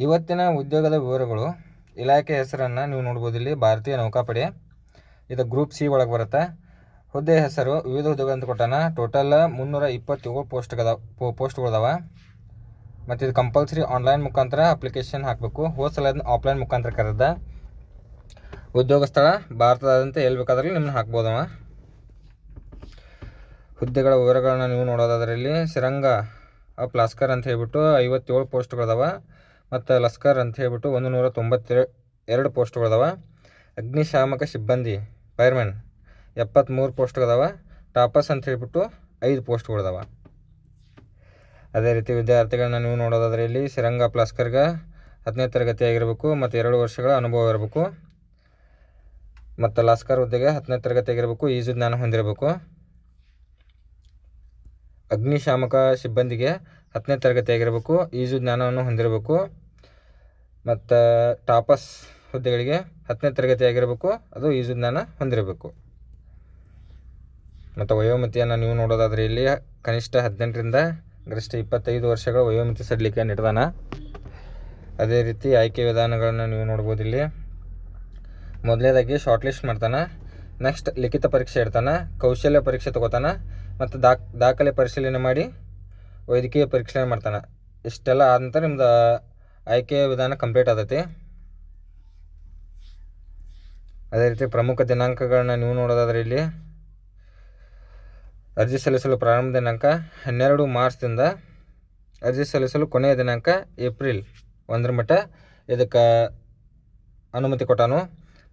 ಇವತ್ತಿನ ಉದ್ಯೋಗದ ವಿವರಗಳು. ಇಲಾಖೆ ಹೆಸರನ್ನು ನೀವು ನೋಡ್ಬೋದು ಇಲ್ಲಿ, ಭಾರತೀಯ ನೌಕಾಪಡೆ. ಇದು ಗ್ರೂಪ್ ಸಿ ಒಳಗೆ ಬರುತ್ತೆ. ಹುದ್ದೆ ಹೆಸರು ವಿವಿಧ ಹುದ್ದೆಗಳು ಅಂತ ಕೊಟ್ಟಾನ. ಟೋಟಲ್ 327 ಪೋಸ್ಟ್ಗಳದಾವ. ಮತ್ತು ಇದು ಕಂಪಲ್ಸರಿ ಆನ್ಲೈನ್ ಮುಖಾಂತರ ಅಪ್ಲಿಕೇಶನ್ ಹಾಕಬೇಕು. ಹೋದ ಸಲ ಆಫ್ಲೈನ್ ಮುಖಾಂತರ ಕರೆದ. ಉದ್ಯೋಗ ಸ್ಥಳ ಭಾರತದಾದ್ಯಂತ ಎಲ್ಲಿ ಬೇಕಾದ್ರೂ ನಿಮ್ಮನ್ನು ಹಾಕ್ಬೋದವ. ಹುದ್ದೆಗಳ ವಿವರಗಳನ್ನ ನೀವು ನೋಡೋದಾದ್ರೆ ಇಲ್ಲಿ ಸಿರಂಗ ಅಪ್ ಲಸ್ಕರ್ ಅಂತ ಹೇಳ್ಬಿಟ್ಟು 57 ಪೋಸ್ಟ್ಗಳದಾವ. ಮತ್ತು ಲಸ್ಕರ್ ಅಂತ ಹೇಳ್ಬಿಟ್ಟು 192 ಪೋಸ್ಟ್ಗಳದಾವ. ಅಗ್ನಿಶಾಮಕ ಸಿಬ್ಬಂದಿ ಫೈರ್ಮ್ಯಾನ್ 73 ಪೋಸ್ಟ್ಗಳದಾವ. ಟಾಪಸ್ ಅಂತ ಹೇಳ್ಬಿಟ್ಟು 5 ಪೋಸ್ಟ್ಗಳದಾವ. ಅದೇ ರೀತಿ ವಿದ್ಯಾರ್ಥಿಗಳನ್ನ ನೀವು ನೋಡೋದಾದ್ರೆ ಇಲ್ಲಿ ಸಿರಂಗ ಅಪ್ ಲಸ್ಕರ್ಗೆ 10ನೇ ತರಗತಿ ಆಗಿರಬೇಕು ಮತ್ತು 2 ವರ್ಷಗಳ ಅನುಭವ ಇರಬೇಕು. ಮತ್ತು ಲಸ್ಕರ್ ಹುದ್ದೆಗೆ 10ನೇ ತರಗತಿ ಆಗಿರಬೇಕು, ಈಜು ಜ್ಞಾನ ಹೊಂದಿರಬೇಕು. ಅಗ್ನಿಶಾಮಕ ಸಿಬ್ಬಂದಿಗೆ 10ನೇ ತರಗತಿ ಆಗಿರಬೇಕು, ಈಜು ಜ್ಞಾನವನ್ನು ಹೊಂದಿರಬೇಕು. ಮತ್ತು ಟಾಪಸ್ ಹುದ್ದೆಗಳಿಗೆ 10ನೇ ತರಗತಿ ಆಗಿರಬೇಕು, ಅದು ಈಜು ಜ್ಞಾನ ಹೊಂದಿರಬೇಕು. ಮತ್ತು ವಯೋಮಿತಿಯನ್ನು ನೀವು ನೋಡೋದಾದರೆ ಇಲ್ಲಿ ಕನಿಷ್ಠ 18ರಿಂದ ಗರಿಷ್ಠ 25 ವರ್ಷಗಳ ವಯೋಮಿತಿ ಸಡಿಲಿಕೆ ನೀಡಿದಾನ. ಅದೇ ರೀತಿ ಆಯ್ಕೆ ವಿಧಾನಗಳನ್ನು ನೀವು ನೋಡ್ಬೋದು ಇಲ್ಲಿ. ಮೊದಲನೇದಾಗಿ ಶಾರ್ಟ್ ಲಿಸ್ಟ್ ಮಾಡ್ತಾನೆ. ನೆಕ್ಸ್ಟ್ ಲಿಖಿತ ಪರೀಕ್ಷೆ ಇಡ್ತಾನೆ, ಕೌಶಲ್ಯ ಪರೀಕ್ಷೆ ತೊಗೋತಾನೆ, ಮತ್ತು ದಾಖಲೆ ಪರಿಶೀಲನೆ ಮಾಡಿ ವೈದ್ಯಕೀಯ ಪರೀಕ್ಷೆ ಮಾಡ್ತಾನೆ. ಇಷ್ಟೆಲ್ಲ ಆದ ನಂತರ ನಿಮ್ದು ಆಯ್ಕೆಯ ವಿಧಾನ ಕಂಪ್ಲೀಟ್ ಆದೈತಿ. ಅದೇ ರೀತಿ ಪ್ರಮುಖ ದಿನಾಂಕಗಳನ್ನ ನೀವು ನೋಡೋದಾದ್ರೆ ಇಲ್ಲಿ ಅರ್ಜಿ ಸಲ್ಲಿಸಲು ಪ್ರಾರಂಭ ದಿನಾಂಕ 12 ಮಾರ್ಚ್ದಿಂದ ಅರ್ಜಿ ಸಲ್ಲಿಸಲು ಕೊನೆಯ ದಿನಾಂಕ ಏಪ್ರಿಲ್ 1 ಮಟ್ಟ ಇದಕ್ಕೆ ಅನುಮತಿ ಕೊಟ್ಟಾನು.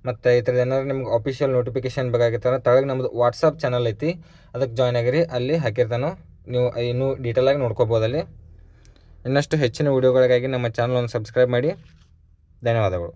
ಮತ್ತು ಈ ಥರದ್ದು ಏನಾದ್ರು ನಿಮ್ಗೆ ಅಫಿಷಿಯಲ್ ನೋಟಿಫಿಕೇಷನ್ ಬೇಕಾಗಿರ್ತಾನೆ ತಳಗೆ ನಮ್ಮದು ವಾಟ್ಸಪ್ ಚಾನಲ್ ಐತಿ, ಅದಕ್ಕೆ ಜಾಯ್ನ್ ಆಗಿರಿ. ಅಲ್ಲಿ ಹಾಕಿರ್ತಾನು, ನೀವು ಇನ್ನೂ ಡೀಟೇಲಾಗಿ ನೋಡ್ಕೋಬೋದಲ್ಲಿ. ಇನ್ನಷ್ಟು ಹೆಚ್ಚಿನ ವೀಡಿಯೋಗಳಿಗಾಗಿ ನಮ್ಮ ಚಾನಲನ್ನು ಸಬ್ಸ್ಕ್ರೈಬ್ ಮಾಡಿ. ಧನ್ಯವಾದಗಳು.